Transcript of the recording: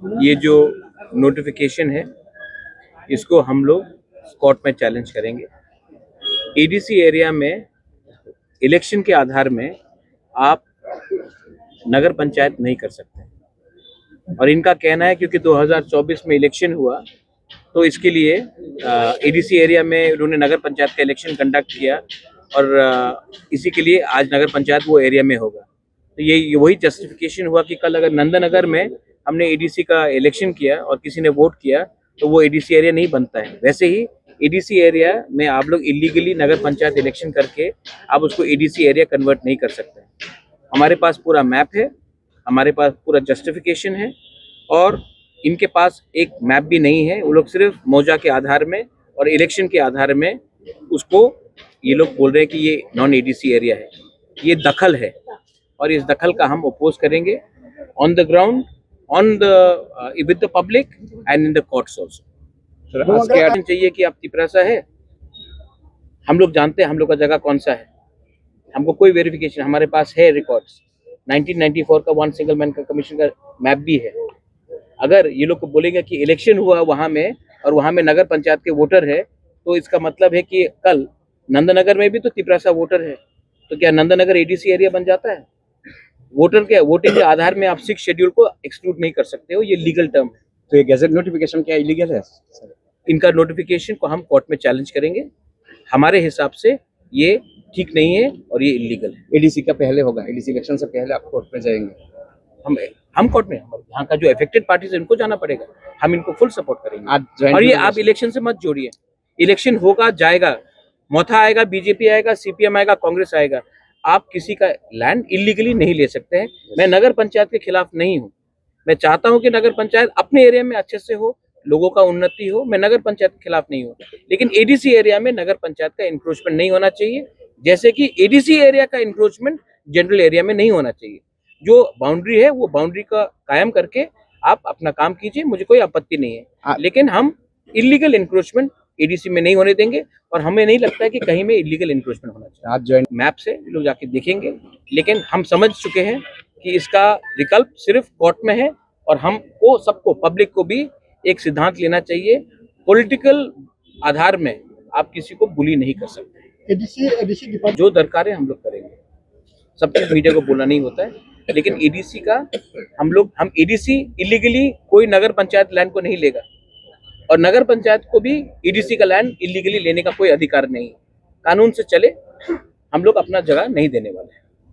ये जो नोटिफिकेशन है इसको हम लोग कोर्ट में चैलेंज करेंगे। एडीसी एरिया में इलेक्शन के आधार में आप नगर पंचायत नहीं कर सकते, और इनका कहना है क्योंकि 2024 में इलेक्शन हुआ तो इसके लिए एडीसी एरिया में उन्होंने नगर पंचायत का इलेक्शन कंडक्ट किया, और इसी के लिए आज नगर पंचायत वो एरिया में होगा। तो ये वही जस्टिफिकेशन हुआ कि कल अगर नंदनगर में हमने एडीसी का इलेक्शन किया और किसी ने वोट किया तो वो एडीसी एरिया नहीं बनता है। वैसे ही एडीसी एरिया में आप लोग इलीगली नगर पंचायत इलेक्शन करके आप उसको एडीसी एरिया कन्वर्ट नहीं कर सकते। हमारे पास पूरा मैप है, हमारे पास पूरा जस्टिफिकेशन है, और इनके पास एक मैप भी नहीं है। वो लोग सिर्फ मौजा के आधार में और इलेक्शन के आधार में उसको ये लोग बोल रहे हैं कि ये नॉन एडीसी एरिया है। ये दखल है और इस दखल का हम अपोज करेंगे on the ground, on the with the public and in the courts also. चाहिए कि आप तिपरासा है, हम लोग जानते हैं हम लोग का जगह कौन सा है, हमको कोई वेरिफिकेशन, हमारे पास है रिकॉर्ड्स 1994 का वन सिंगल मैन का कमीशन का मैप भी है। अगर ये लोग को बोलेंगे कि इलेक्शन हुआ वहां में और वहां में नगर पंचायत के वोटर है, तो इसका मतलब है कि कल नंदनगर में भी तो तिपरासा वोटर है, तो क्या नंदनगर एडीसी एरिया बन जाता है? वोटर के वोटिंग के आधार में आप 6 शेड्यूल को एक्सक्लूड नहीं कर सकते हो, ये लीगल टर्म है। तो ये गैजेट नोटिफिकेशन क्या इलीगल है? इनका नोटिफिकेशन को हम कोर्ट में चैलेंज करेंगे। हमारे हिसाब से ये ठीक नहीं है और ये इलीगल है। एडीसी का पहले होगा, एडीसी इलेक्शन से पहले आप कोर्ट में जाएंगे? हम कोर्ट में, यहाँ का जो अफेक्टेड पार्टीज है उनको जाना पड़ेगा, हम इनको फुल सपोर्ट करेंगे। और ये आप इलेक्शन से मत जोड़िए, इलेक्शन होगा जाएगा, मोथा आएगा, बीजेपी आएगा, सीपीएम आएगा, कांग्रेस आएगा, आप किसी का लैंड इलीगली नहीं ले सकते हैं। मैं नगर पंचायत के खिलाफ नहीं हूँ, मैं चाहता हूँ कि नगर पंचायत अपने एरिया में अच्छे से हो, लोगों का उन्नति हो, मैं नगर पंचायत के खिलाफ नहीं हूँ। लेकिन एडीसी एरिया में नगर पंचायत का इंक्रोचमेंट नहीं होना चाहिए, जैसे कि एडीसी एरिया का इंक्रोचमेंट जनरल एरिया में नहीं होना चाहिए। जो बाउंड्री है वो बाउंड्री का कायम करके आप अपना काम कीजिए, मुझे कोई आपत्ति नहीं है। लेकिन हम इलीगल इंक्रोचमेंट एडीसी में नहीं होने देंगे, और हमें नहीं लगता है कि कहीं में इलीगल इंक्रोचमेंट होना चाहिए। आज ज्वाइन मैप से लोग जाके देखेंगे, लेकिन हम समझ चुके हैं कि इसका विकल्प सिर्फ कोर्ट में है, और हमको सबको, पब्लिक को भी एक सिद्धांत लेना चाहिए, पॉलिटिकल आधार में आप किसी को बुली नहीं कर सकते। एडीसी जो दरकार है हम लोग करेंगे, सब चीज मीडिया को बोलना नहीं होता है, लेकिन एडीसी का हम एडीसी इलीगली कोई नगर पंचायत लैंड को नहीं लेगा, और नगर पंचायत को भी एडीसी का लैंड इलीगली लेने का कोई अधिकार नहीं। कानून से चले, हम लोग अपना जगह नहीं देने वाले हैं।